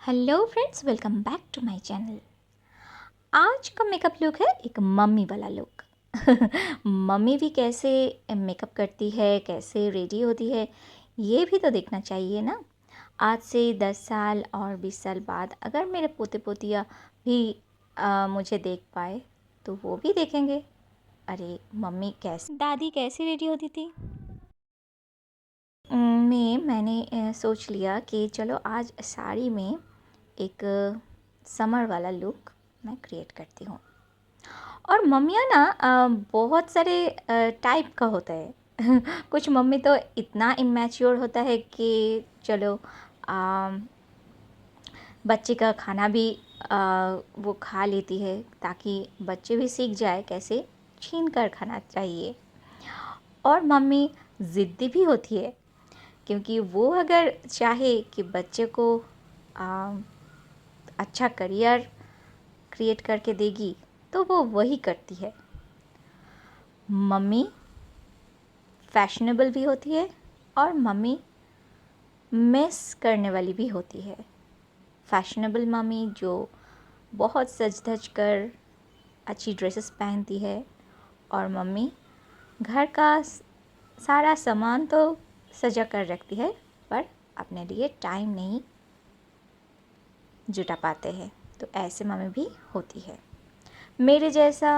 Hello friends, welcome back to my channel. आज का makeup look है एक मम्मी वाला लुक। मम्मी भी कैसे मेकअप करती है, कैसे रेडी होती है, ये भी तो देखना चाहिए ना। आज से 10 साल और 20 साल बाद अगर मेरे पोते पोतियाँ भी मुझे देख पाए तो वो भी देखेंगे, अरे मम्मी कैसे, दादी कैसे रेडी होती थी। मैंने सोच लिया कि चलो आज साड़ी में एक समर वाला लुक मैं क्रिएट करती हूँ। और मम्मियाँ ना बहुत सारे टाइप का होता है। कुछ मम्मी तो इतना इमेच्योर होता है कि चलो बच्चे का खाना भी वो खा लेती है ताकि बच्चे भी सीख जाए कैसे छीन कर खाना चाहिए। और मम्मी ज़िद्दी भी होती है क्योंकि वो अगर चाहे कि बच्चे को अच्छा करियर क्रिएट करके देगी तो वो वही करती है। मम्मी फैशनेबल भी होती है और मम्मी मिस करने वाली भी होती है। फैशनेबल मम्मी जो बहुत सज धज कर अच्छी ड्रेसेस पहनती है, और मम्मी घर का सारा सामान तो सजा कर रखती है पर अपने लिए टाइम नहीं जुटा पाते हैं। तो ऐसे मम्मी भी होती है। मेरे जैसा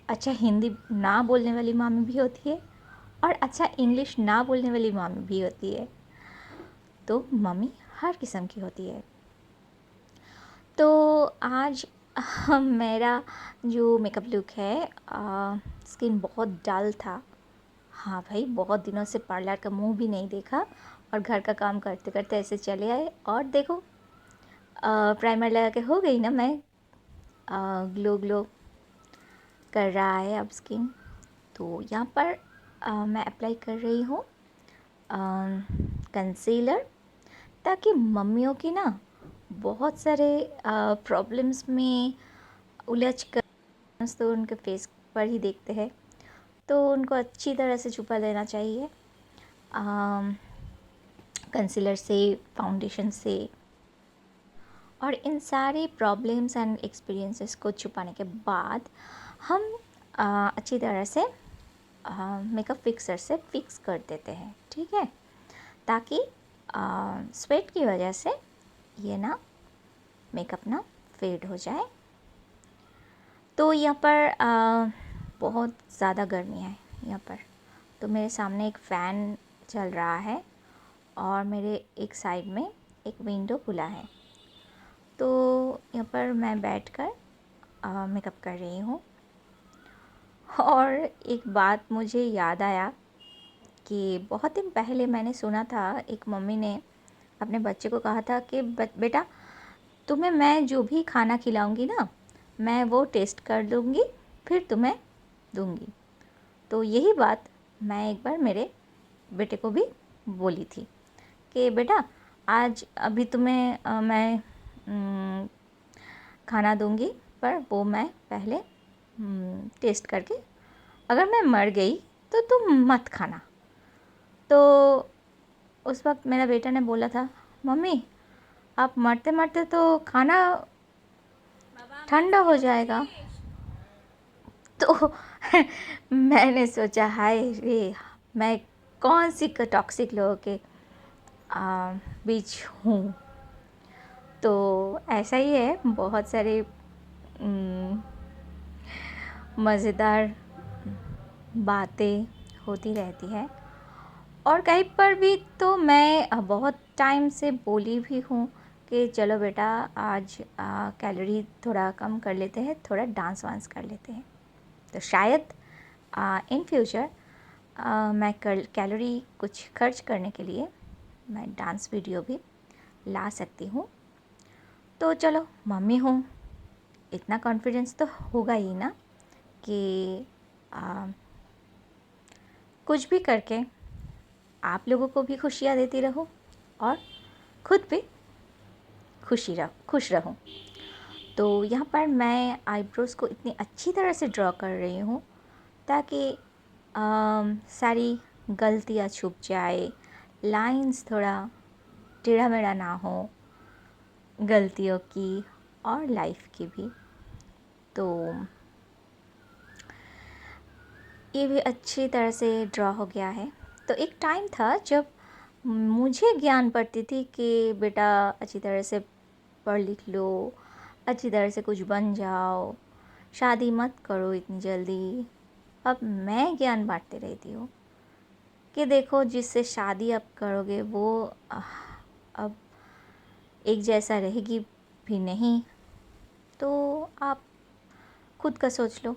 अच्छा हिंदी ना बोलने वाली मामी भी होती है और अच्छा इंग्लिश ना बोलने वाली मामी भी होती है। तो मम्मी हर किस्म की होती है। तो आज मेरा जो मेकअप लुक है, स्किन बहुत डल था। हाँ भाई, बहुत दिनों से पार्लर का मुंह भी नहीं देखा और घर का काम करते करते ऐसे चले आए। और देखो प्राइमर लगा के हो गई ना मैं, ग्लो ग्लो कर रहा है अब स्किन। तो यहाँ पर मैं अप्लाई कर रही हूँ कंसीलर, ताकि मम्मियों की ना बहुत सारे प्रॉब्लम्स में उलझ कर तो उनके फेस पर ही देखते हैं, तो उनको अच्छी तरह से छुपा देना चाहिए कंसीलर से, फाउंडेशन से। और इन सारे प्रॉब्लम्स एंड एक्सपीरियंसेस को छुपाने के बाद हम अच्छी तरह से मेकअप फिक्सर से फिक्स कर देते हैं, ठीक है, ताकि स्वेट की वजह से ये ना मेकअप ना फेड हो जाए। तो यहाँ पर बहुत ज़्यादा गर्मी है यहाँ पर, तो मेरे सामने एक फ़ैन चल रहा है और मेरे एक साइड में एक विंडो खुला है। तो यहाँ पर मैं बैठकर मेकअप कर रही हूँ। और एक बात मुझे याद आया कि बहुत दिन पहले मैंने सुना था, एक मम्मी ने अपने बच्चे को कहा था कि बेटा, तुम्हें मैं जो भी खाना खिलाऊंगी ना, मैं वो टेस्ट कर लूँगी फिर तुम्हें दूँगी। तो यही बात मैं एक बार मेरे बेटे को भी बोली थी कि बेटा, आज अभी तुम्हें मैं खाना दूँगी, पर वो मैं पहले टेस्ट करके, अगर मैं मर गई तो तुम मत खाना। तो उस वक्त मेरा बेटा ने बोला था, मम्मी आप मरते मरते तो खाना ठंडा हो जाएगा। तो मैंने सोचा, हाय रे, मैं कौन सी टॉक्सिक लोगों के बीच हूँ। तो ऐसा ही है, बहुत सारे मज़ेदार बातें होती रहती है। और कहीं पर भी तो मैं बहुत टाइम से बोली भी हूँ कि चलो बेटा, आज कैलोरी थोड़ा कम कर लेते हैं, थोड़ा डांस वांस कर लेते हैं। तो शायद इन फ्यूचर मैं कैलोरी कुछ खर्च करने के लिए मैं डांस वीडियो भी ला सकती हूँ। तो चलो, मम्मी हूँ, इतना कॉन्फिडेंस तो होगा ही ना कि कुछ भी करके आप लोगों को भी खुशियाँ देती रहूँ और खुद भी खुश रहूँ। तो यहाँ पर मैं आईब्रोज़ को इतनी अच्छी तरह से ड्रॉ कर रही हूँ ताकि सारी गलतियाँ छुप जाए, लाइंस थोड़ा टेढ़ा मेढ़ा ना हो, गलतियों की और लाइफ की भी। तो ये भी अच्छी तरह से ड्रॉ हो गया है। तो एक टाइम था जब मुझे ज्ञान पड़ती थी कि बेटा अच्छी तरह से पढ़ लिख लो, अच्छी तरह से कुछ बन जाओ, शादी मत करो इतनी जल्दी। अब मैं ज्ञान बांटती रहती हूँ कि देखो जिससे शादी आप करोगे वो अब एक जैसा रहेगी भी नहीं। तो आप खुद का सोच लो,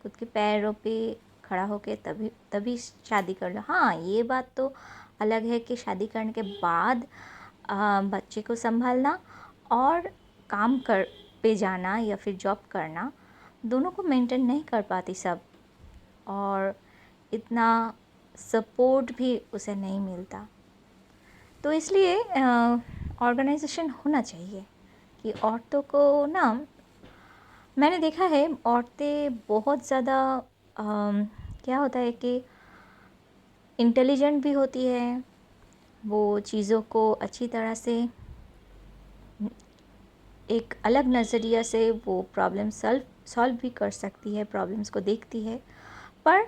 खुद के पैरों पे खड़ा होके तभी तभी शादी कर लो। हाँ, ये बात तो अलग है कि शादी करने के बाद बच्चे को संभालना और काम कर पे जाना या फिर जॉब करना, दोनों को मेंटेन नहीं कर पाती सब, और इतना सपोर्ट भी उसे नहीं मिलता। तो इसलिए ऑर्गेनाइजेशन होना चाहिए कि औरतों को ना, मैंने देखा है औरतें बहुत ज़्यादा क्या होता है कि इंटेलिजेंट भी होती है, वो चीज़ों को अच्छी तरह से एक अलग नज़रिया से वो प्रॉब्लम सॉल्व भी कर सकती है, प्रॉब्लम्स को देखती है, पर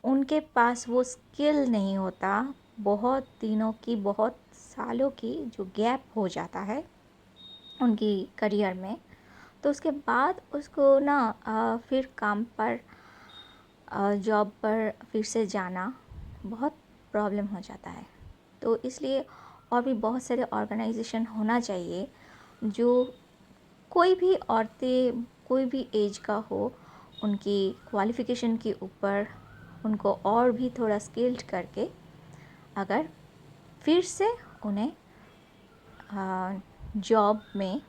उनके पास वो स्किल नहीं होता। बहुत दिनों की, बहुत सालों की जो गैप हो जाता है उनकी करियर में, तो उसके बाद उसको ना फिर काम पर, जॉब पर फिर से जाना बहुत प्रॉब्लम हो जाता है। तो इसलिए और भी बहुत सारे ऑर्गेनाइजेशन होना चाहिए जो कोई भी औरतें कोई भी एज का हो, उनकी क्वालिफ़िकेशन के ऊपर उनको और भी थोड़ा स्किल्ड करके अगर फिर से उन्हें जॉब में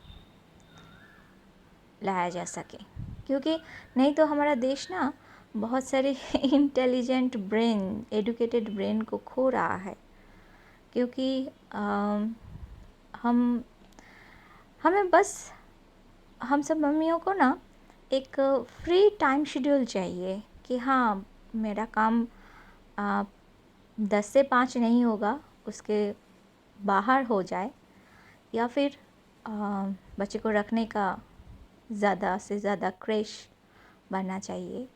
लाया जा सके। क्योंकि नहीं तो हमारा देश ना बहुत सारे इंटेलिजेंट ब्रेन, एडुकेटेड ब्रेन को खो रहा है। क्योंकि हम हमें बस, हम सब मम्मियों को ना एक फ्री टाइम शेड्यूल चाहिए कि हाँ, मेरा काम 10 से 5 नहीं होगा, उसके बाहर हो जाए, या फिर बच्चे को रखने का ज़्यादा से ज़्यादा क्रेश बनना चाहिए,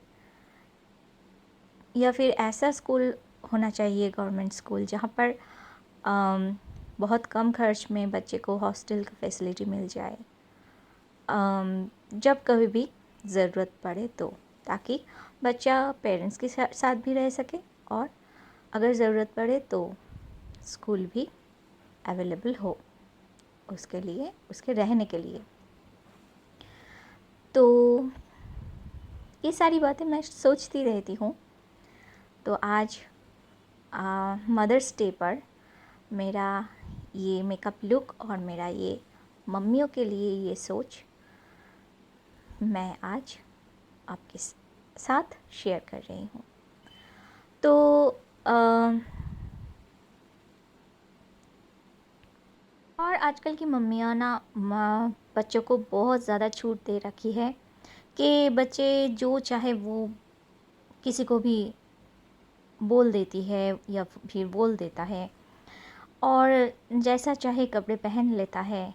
या फिर ऐसा स्कूल होना चाहिए, गवर्नमेंट स्कूल, जहाँ पर बहुत कम खर्च में बच्चे को हॉस्टल की फैसिलिटी मिल जाए जब कभी भी ज़रूरत पड़े तो, ताकि बच्चा पेरेंट्स के साथ भी रह सके, और अगर ज़रूरत पड़े तो स्कूल भी अवेलेबल हो उसके लिए, उसके रहने के लिए। तो ये सारी बातें मैं सोचती रहती हूँ। तो आज मदर्स डे पर मेरा ये मेकअप लुक और मेरा ये मम्मियों के लिए ये सोच मैं आज आपके साथ शेयर कर रही हूँ। तो और आजकल की मम्मियाँ ना बच्चों को बहुत ज़्यादा छूट दे रखी है कि बच्चे जो चाहे वो किसी को भी बोल देती है या फिर बोल देता है, और जैसा चाहे कपड़े पहन लेता है।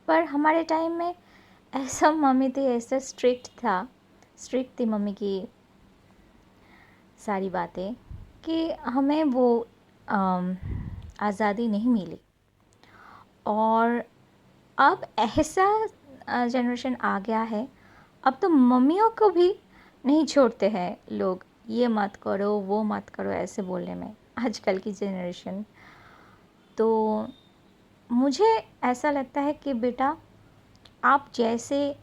पर हमारे टाइम में ऐसा मम्मी थी, ऐसा स्ट्रिक्ट थी मम्मी की सारी बातें, कि हमें वो आज़ादी नहीं मिली। और अब ऐसा जनरेशन आ गया है, अब तो मम्मियों को भी नहीं छोड़ते हैं लोग, ये मत करो वो मत करो ऐसे बोलने में, आजकल की जनरेशन। तो मुझे ऐसा लगता है कि बेटा, आप जैसे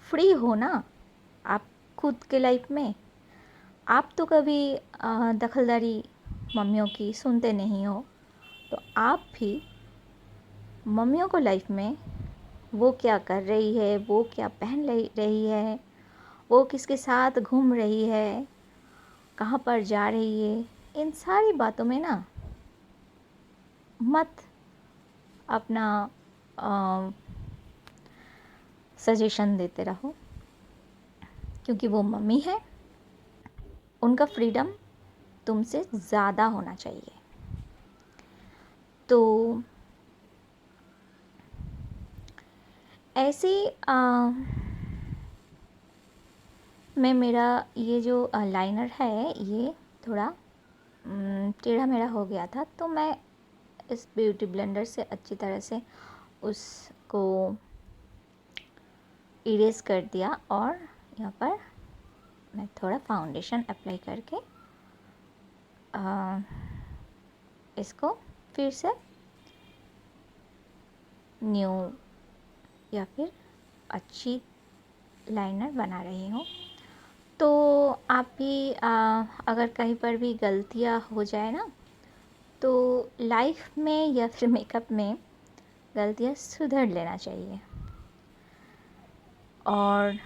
फ्री हो ना, आप खुद के लाइफ में, आप तो कभी दखलदारी मम्मियों की सुनते नहीं हो, तो आप भी मम्मियों को लाइफ में वो क्या कर रही है, वो क्या पहन रही है, वो किसके साथ घूम रही है, कहाँ पर जा रही है, इन सारी बातों में ना मत अपना सजेशन देते रहो। क्योंकि वो मम्मी है, उनका फ्रीडम तुमसे ज़्यादा होना चाहिए। तो ऐसे में मेरा ये जो लाइनर है ये थोड़ा टेढ़ा मेढ़ा हो गया था, तो मैं इस ब्यूटी ब्लेंडर से अच्छी तरह से उसको इरेज कर दिया और यहाँ पर मैं थोड़ा फाउंडेशन अप्लाई करके इसको फिर से न्यू या फिर अच्छी लाइनर बना रही हूँ। तो आप भी अगर कहीं पर भी गलतियाँ हो जाए ना, तो लाइफ में या फिर मेकअप में गलतियाँ सुधर लेना चाहिए, और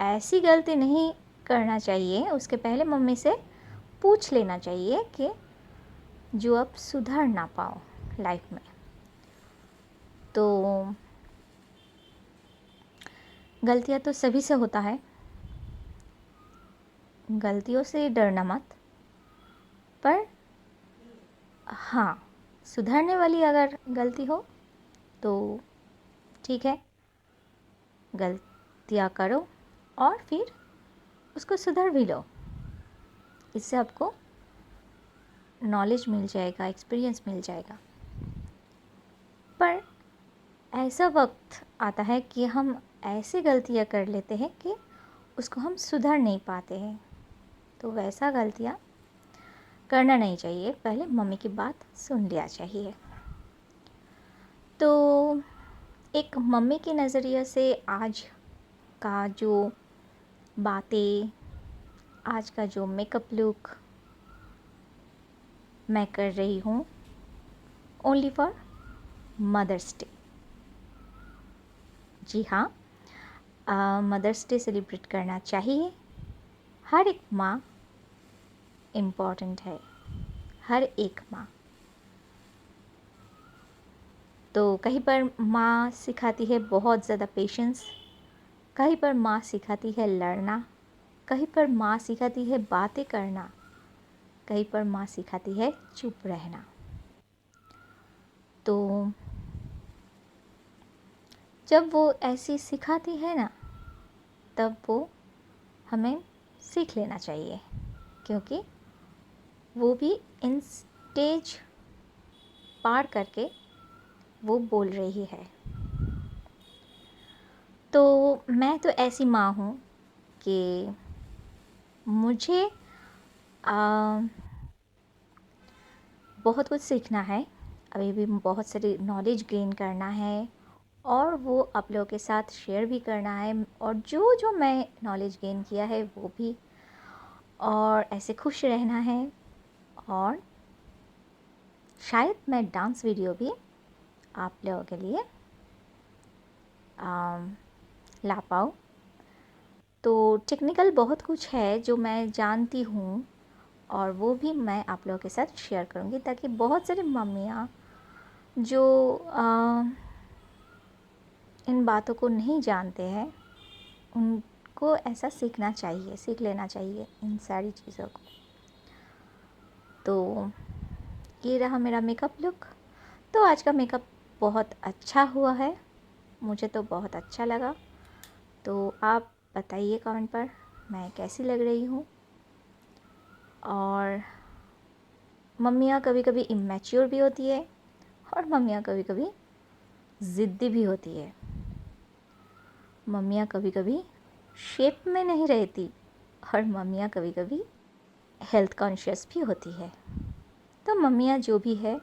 ऐसी गलती नहीं करना चाहिए, उसके पहले मम्मी से पूछ लेना चाहिए कि जो आप सुधर ना पाओ लाइफ में। तो गलतियाँ तो सभी से होता है, गलतियों से डरना मत, पर हाँ, सुधरने वाली अगर गलती हो तो ठीक है, गलतियाँ करो और फिर उसको सुधर भी लो। इससे आपको नॉलेज मिल जाएगा, एक्सपीरियंस मिल जाएगा। पर ऐसा वक्त आता है कि हम ऐसी गलतियाँ कर लेते हैं कि उसको हम सुधर नहीं पाते हैं, तो वैसा गलतियाँ करना नहीं चाहिए, पहले मम्मी की बात सुन लिया चाहिए। तो एक मम्मी के नज़रिए से आज का जो बातें, आज का जो मेकअप लुक मैं कर रही हूँ ओनली फॉर मदर्स डे। जी हाँ, मदर्स डे सेलिब्रेट करना चाहिए। हर एक माँ इम्पॉर्टेंट है, हर एक माँ। तो कहीं पर माँ सिखाती है बहुत ज़्यादा पेशेंस, कहीं पर माँ सिखाती है लड़ना, कहीं पर माँ सिखाती है बातें करना, कहीं पर माँ सिखाती है चुप रहना। तो जब वो ऐसी सिखाती है ना, तब वो हमें सीख लेना चाहिए, क्योंकि वो भी इन स्टेज पार करके वो बोल रही है। तो मैं तो ऐसी माँ हूँ कि मुझे बहुत कुछ सीखना है, अभी भी बहुत सारी नॉलेज गेन करना है, और वो आप लोगों के साथ शेयर भी करना है, और जो जो मैं नॉलेज गेन किया है वो भी, और ऐसे खुश रहना है। और शायद मैं डांस वीडियो भी आप लोगों के लिए ला पाऊँ। तो टेक्निकल बहुत कुछ है जो मैं जानती हूँ, और वो भी मैं आप लोगों के साथ शेयर करूँगी, ताकि बहुत सारी मम्मियाँ जो इन बातों को नहीं जानते हैं, उनको ऐसा सीखना चाहिए, सीख लेना चाहिए इन सारी चीज़ों को। तो ये रहा मेरा मेकअप लुक। तो आज का मेकअप बहुत अच्छा हुआ है, मुझे तो बहुत अच्छा लगा। तो आप बताइए कमेंट पर मैं कैसी लग रही हूँ। और मम्मियाँ कभी कभी इमैच्योर भी होती है, और मम्मियाँ कभी कभी ज़िद्दी भी होती है। मम्मियाँ कभी कभी शेप में नहीं रहती, और मम्मियाँ कभी कभी हेल्थ कॉन्शियस भी होती है। तो मम्मियाँ जो भी है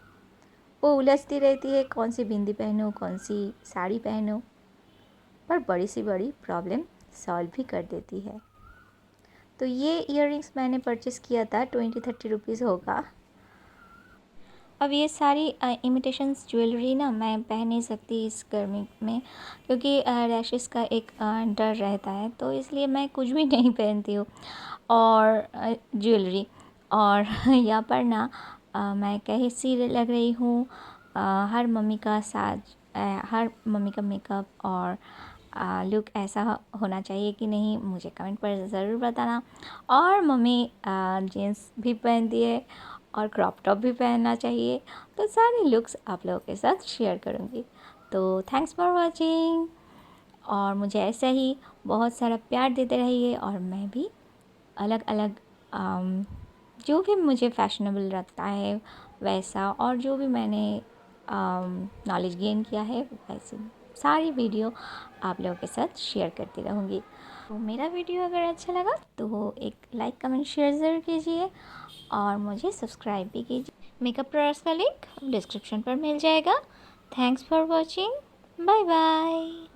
वो उलझती रहती है, कौन सी बिंदी पहनूँ, कौन सी साड़ी पहनूँ, पर बड़ी सी बड़ी प्रॉब्लम सॉल्व भी कर देती है। तो ये इयररिंग्स मैंने परचेज़ किया था, 20-30 रुपीज़ होगा। अब ये सारी इमिटेशंस ज्वेलरी ना मैं पहन नहीं सकती इस गर्मी में, क्योंकि रैशेस का एक डर रहता है, तो इसलिए मैं कुछ भी नहीं पहनती हूँ और ज्वेलरी। और यहाँ पर ना मैं कैसी लग रही हूँ, हर मम्मी का साज, हर मम्मी का मेकअप और लुक ऐसा होना चाहिए कि नहीं, मुझे कमेंट पर ज़रूर बताना। और मम्मी जीन्स भी पहनती है और क्रॉप टॉप भी पहनना चाहिए, तो सारे लुक्स आप लोगों के साथ शेयर करूँगी। तो थैंक्स फॉर वॉचिंग, और मुझे ऐसा ही बहुत सारा प्यार देते रहिए। और मैं भी अलग अलग जो भी मुझे फैशनेबल लगता है वैसा, और जो भी मैंने नॉलेज गेन किया है वैसे सारी वीडियो आप लोगों के साथ शेयर करती रहूँगी। तो मेरा वीडियो अगर अच्छा लगा तो एक लाइक कमेंट शेयर ज़रूर कीजिए, और मुझे सब्सक्राइब भी कीजिए। मेकअप प्रोडक्ट्स का लिंक डिस्क्रिप्शन पर मिल जाएगा। Thanks for watching, bye bye.